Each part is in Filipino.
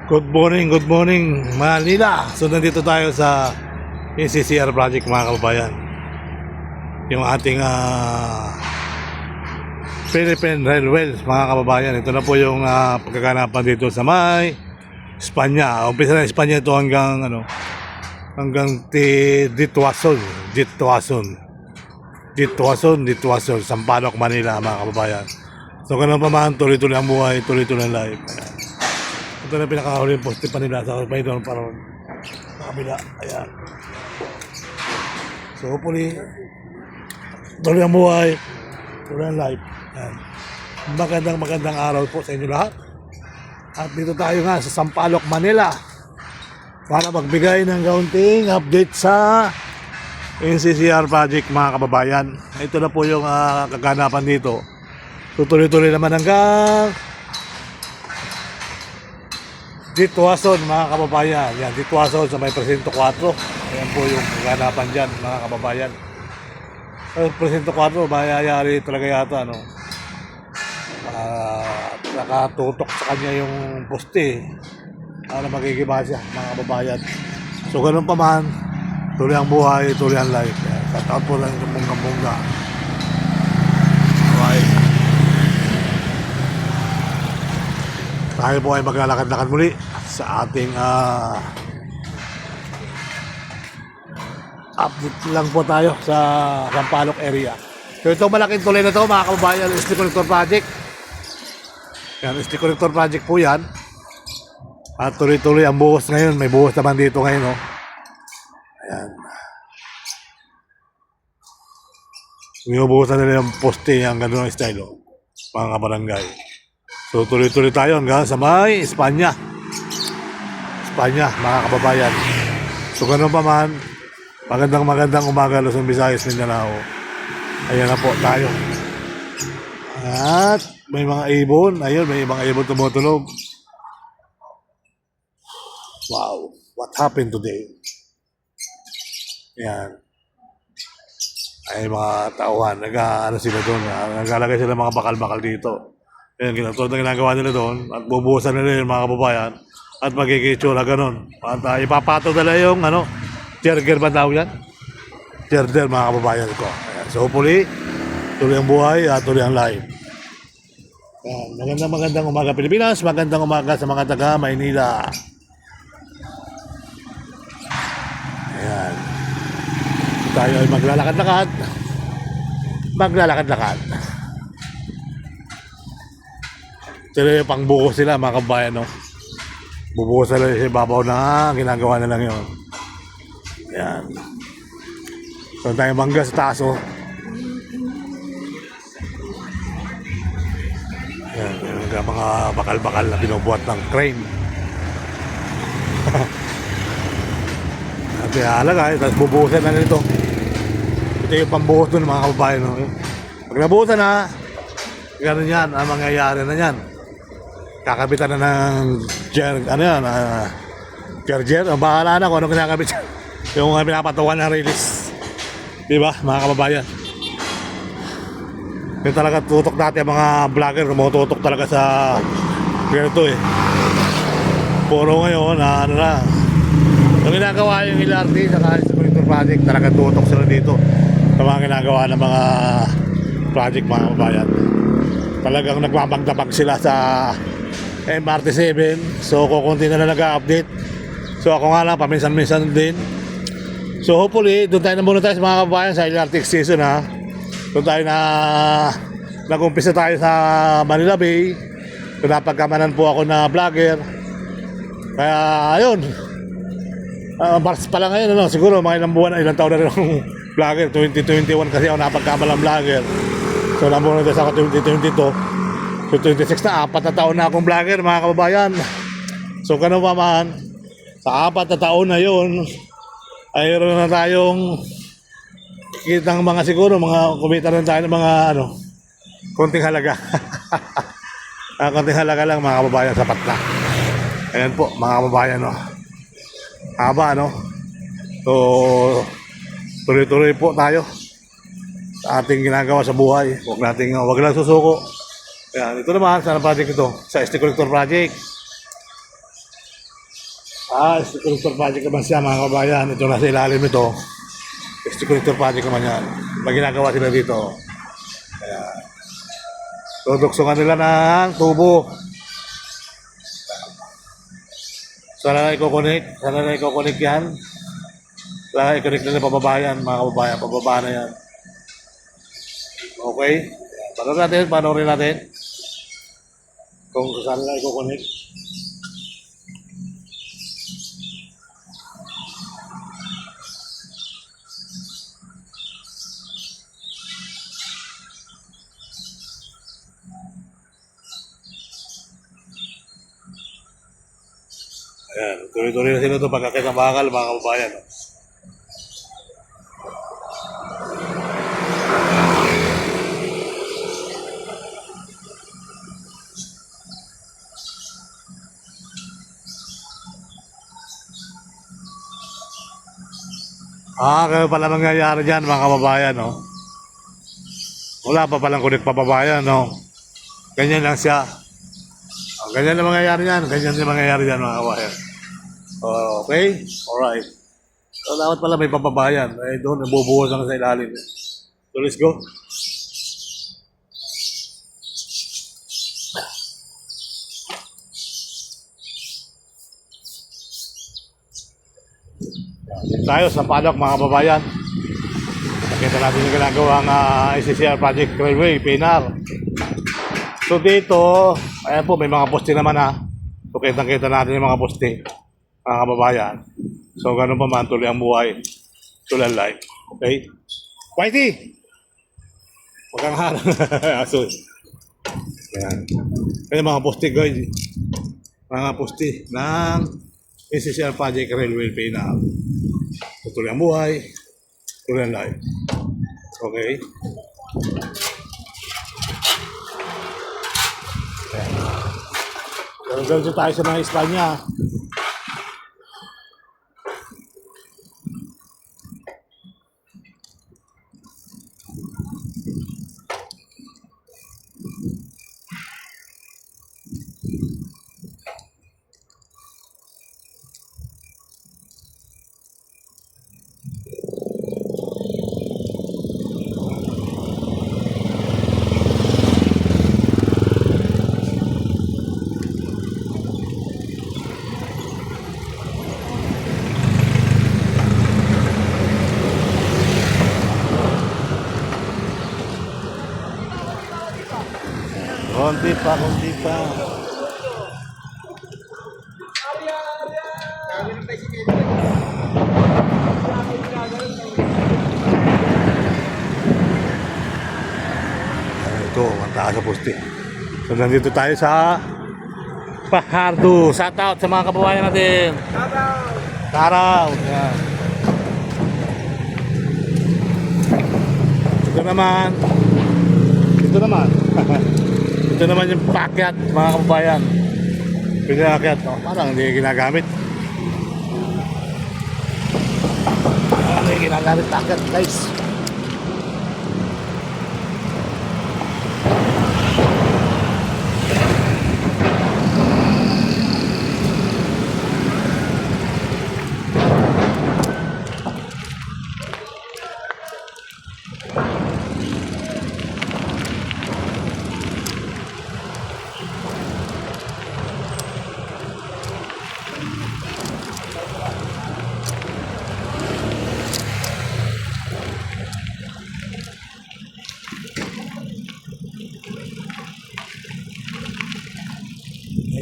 Good morning Manila. So nandito tayo sa NCCR project mga kababayan. Yung ating Philippine Railways mga kababayan. Ito na po yung pagkakanapan dito sa may Espanya. Umpisa na Espanya ito hanggang Ditwason, Sampaloc, Manila mga kababayan. So ganun pa man, tuloy-tuloy ang buhay, tuloy-tuloy ang life. Ayan. Ito na pinakahuli yung poste pa nila sa Paidon para sa kabila. Ayan. So hopefully, tuloy ang buhay, tuloy ang life. Ayan. Magandang araw po sa inyo lahat. At dito tayo nga sa Sampaloc, Manila para magbigay ng kaunting update sa NCCR project mga kababayan. Ito na po yung kaganapan dito. Tutuloy-tuloy naman hanggang Ditwason mga kababayan. Yan, Ditwason sa may Presinto 4. Ayan po yung kaganapan dyan mga kababayan. Presinto 4, mayayari talaga yata nakatutok sa kanya yung poste para magigiba siya mga kababayan. So ganun pa man, tuloy ang buhay, tuloy ang life. Sa taon po lang yung mungga-mungga. Alright. Tayo po ay maglalakad-lakad muli sa ating update lang po tayo sa Sampaloc area. So itong malaking tuloy na to mga kababayan, Steel Connector Project. Yan, Steel Connector Project po yan. At tuloy-tuloy ang buhos ngayon. May buhos naman dito ngayon. Ayan. Binubuhusan nila yung poste, yung gano'n style mga kabarangay. So tuloy-tuloy tayo hanggang sa may Espanya, mga kababayan. So gano'n pa man, magandang umaga Luzon, Visayas, Mindanao. Ayan na po tayo. At may mga ibon. Ayun, may mga ibon tumutulog. Wow, what happened today? Ayan. Ay mga tauhan, sila doon. Naglalagay sila mga bakal-bakal dito. Ayan, ginagawa nila doon. At bubuhusan nila yung mga kababayan. At magkikitsura ganun. At ipapato nila yung charger ba tawag yan? Charger mga kababayan ko. Ayan. So hopefully, tuloy ang buhay at tuloy ang life. Ayan. Magandang umaga Pilipinas. Magandang umaga sa mga taga Maynila. Ayan. Tayo ay maglalakad-lakad. Sila yung pangbuko sila mga kabayan, no? Bubuko sila sa ibabaw na ginagawa na lang yun. Ayan. So tayo mangga sa taas, oh. Ayan, yung mga bakal-bakal na binubuhat ng crane. At ihalagay, tapos bubuhusan na nito. Ito yung pambuhos doon mga kababayan, no? Pag nabuhusan na, gano'n yan, ang mangyayari na yan. Kakabitan na ng charger. Ang bahala na kung anong kinakabit. Yung pinapatawan ng release. Diba mga kababayan? Yung talaga tutok dati ang mga vlogger. Tumututok talaga sa ganito eh. Puro ngayon yung ginagawa yung LRT sa Steel Connector Project, talaga tutok sila dito sa mga ginagawa ng mga project mga kababayan. Talagang nagmamagdamag sila sa MRT7. So kukunti na nag-update. So ako nga lang paminsan-minsan din. So hopefully doon tayo na muna tayo sa mga kababayan sa LRT extension ha. Doon tayo nag-umpisa tayo sa Manila Bay. So napagkamanan po ako na vlogger. Kaya ayun, Mars pa lang ngayon, siguro mga ilang taon na rin akong vlogger. 2021 kasi ako napagkamalang vlogger. So nabunan na sa 2022. So 26 na, 4 na taon na akong vlogger mga kababayan. So kano pa man, sa 4 na taon na yun, ay meron na tayong kitang mga siguro, kumita na tayo ng mga konting halaga. Konting halaga lang mga kababayan, sapat na. Ayan po mga kababayan, no. Haba, no. So tuloy-tuloy po tayo sa ating ginagawa sa buhay. Huwag lang susuko. Ayan, ito naman sa project ito, sa Steel Connector Project. Stick-connector project naman siya mga kabayan. Ito nasa ilalim ito. Stick-connector project naman yan. May ginagawa sila dito. Ayan. Tuduksungan nila ng tubo. Sana na i-connect. Yan. Sana i-connect na pababa yan mga kababayan. Pababa na yan. Okay. Panoorin natin. Kung saan na i-connect. Ayan, tuloy-tuloy na sila ito pagkakit ng bakal mga kababayan. Kaya pala nangyayari dyan mga kababayan, no? Wala pa palang connect pababayan, no? Ganyan lang siya. Ganyan na mangyayari yan. Ganyan na mangyayari yan mga kababayan. Okay? Alright. So, dapat pala may pababayan. Doon, nabubuhos lang sa ilalim. So, let's go. Tayo sa paddock mga kababayan. Nakita natin yung ginagawang SCCR Project Railway, PNR. So dito, ayan po, may mga poste naman So kitang-kita natin yung mga poste, mga kababayan. So ganun pa man, tuloy ang buhay. Tuloy ang life. Okay? Whitey! Huwag kang harang. Aso. Ayan. Kaya mga poste guys. Mga poste ng SCCR Project Railway, PNR. So, tuloy ang buhay. Tuloy ang life. Okay? Ganun tayo sa mga Espanya. Konti pa. Ito, mataas sa poste. So, nandito tayo sa Fajardo. Shout out sa mga kababayan natin. Shout out. Yan. Ito naman. Ito naman yung packet mga kababayan. Pinakyat, no? Parang hindi ginagamit. Hindi ginagamit packet guys.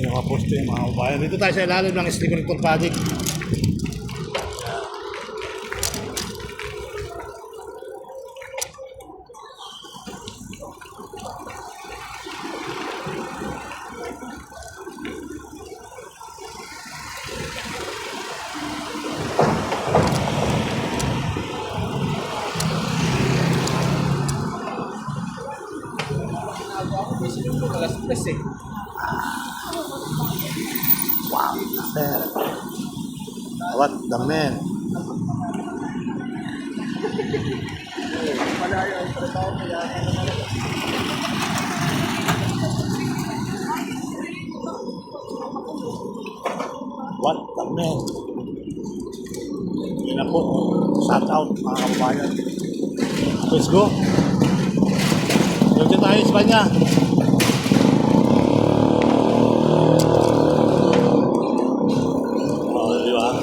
Yung mga poste, mga kabayan. Dito tayo sa ilalim ng Stick-connector project. Wow, sir. What the man? What the Amen. Yun na po. Shout out mga kababayan. Let's go. Dito tayo Espanya. Oh, di ba?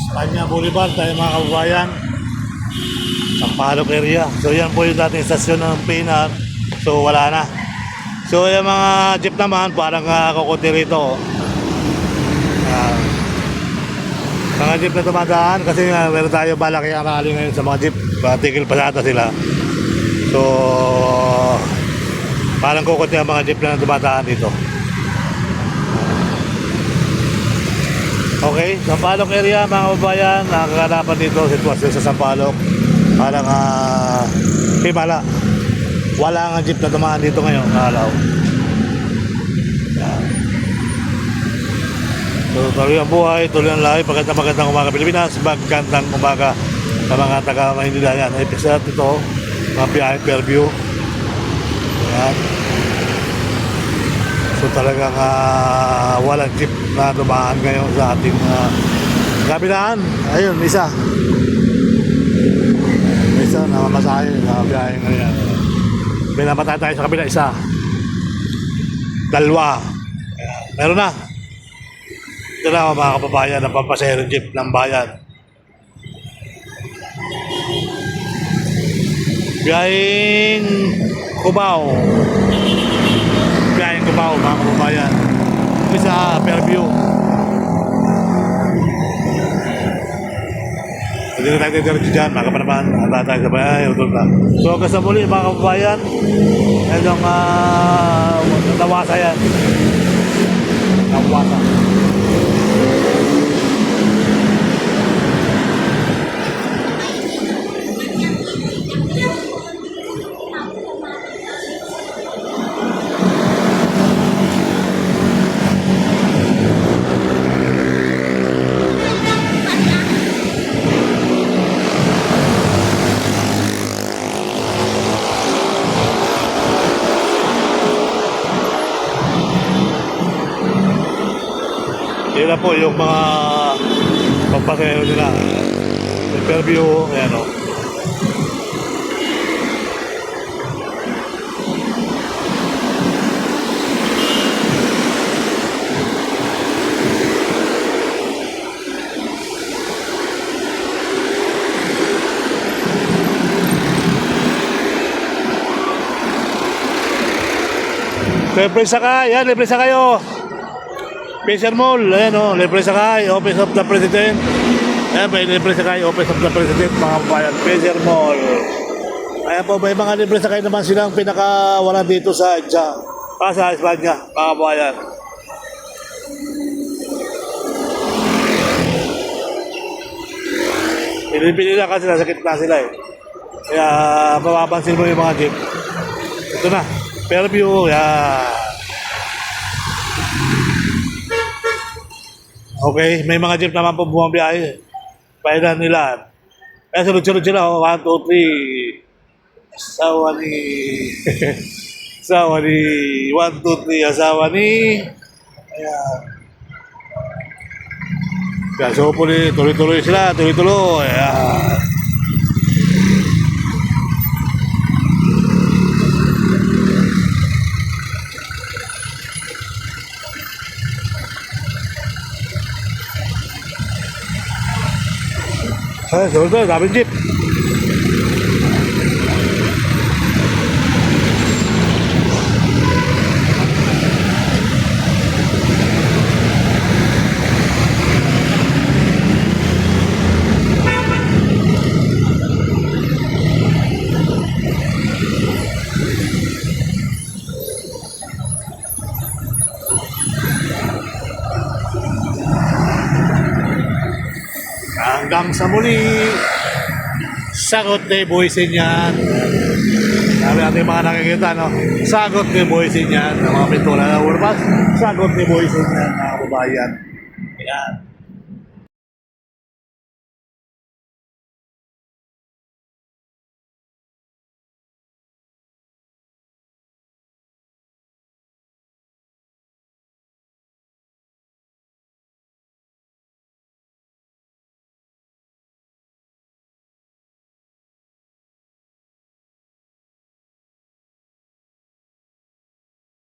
Espanya Boulevard tayo mga kababayan. Sampaloc area. So yan po yung dating estasyon ng PNR. So wala na. So yung mga jeep naman parang kukunti rito. Mga jeep na tumadaan kasi meron tayo balak yung rally ngayon sa mga jeep. Tigil pasada sila. So parang kukunti ang mga jeep na tumadaan dito. Okay, Sampaloc area mga kababayan, nakakalapan dito sitwasyon sa Sampaloc. Parang himala. Wala nga jeep na dumaan dito ngayon, nakalaw. So tuloy ang buhay, tuloy ang lahi, magandang umaga Pilipinas, magandang umaga sa mga taga-Maynila yan. Episode ito, mga biyahe per view. Ayan. So talagang walang jeep na dumaan ngayon sa ating kabilaan. Ayun, isa na mamasahe na biyahe ngayon. Pinamatay tayo sa kabila, isa. Dalawa. Meron na. Ito na mga kababayan ng pampasahero jeep ng bayan. Biyaheng Cubao. Biyaheng Cubao mga kababayan. Isa Fairview. Hindi na tayo diretso dyan mga kapanaman. Handa tayo sa bayan. So hanggang sa muli mga kababayan. Itong nawasa yan. Nawasa. Yun na po yung mga pampasahero nila. Interview, ayan o. Libre sakay, yan, libre sakay o. Fisher Mall, ayan o, libre sakay, Office of the President. Ayan, may libre sakay, Office of the President, mga kabayan, Fisher Mall. Ayan po, may mga libre sakay naman silang pinakawalan dito sa Espanya, mga kabayan. Pinipili lang kasi nasa gitna sila eh. Kaya mapapansin mo yung mga jeep. Ito na, Fairview, yan. Okay, may mga jeep naman po bumabiyahe. Pahilan nila. Kaya sunod-sunod sila, 1, 2, 3. Asawa ni... asawa ni... 1, 2, 3, asawa ni... Ayan. Kaya so tuloy-tuloy sila, tuloy-tuloy. Ayan. Ay, sunod-sunod, daming jeep. Hanggang sa muli. Sagot ni Boysin yan. Sabi natin mga nakikita, no? Sagot ni Boysin yan. Ang mga pintura na urban. Sagot ni Boysin yan, mga kababayan. Yan.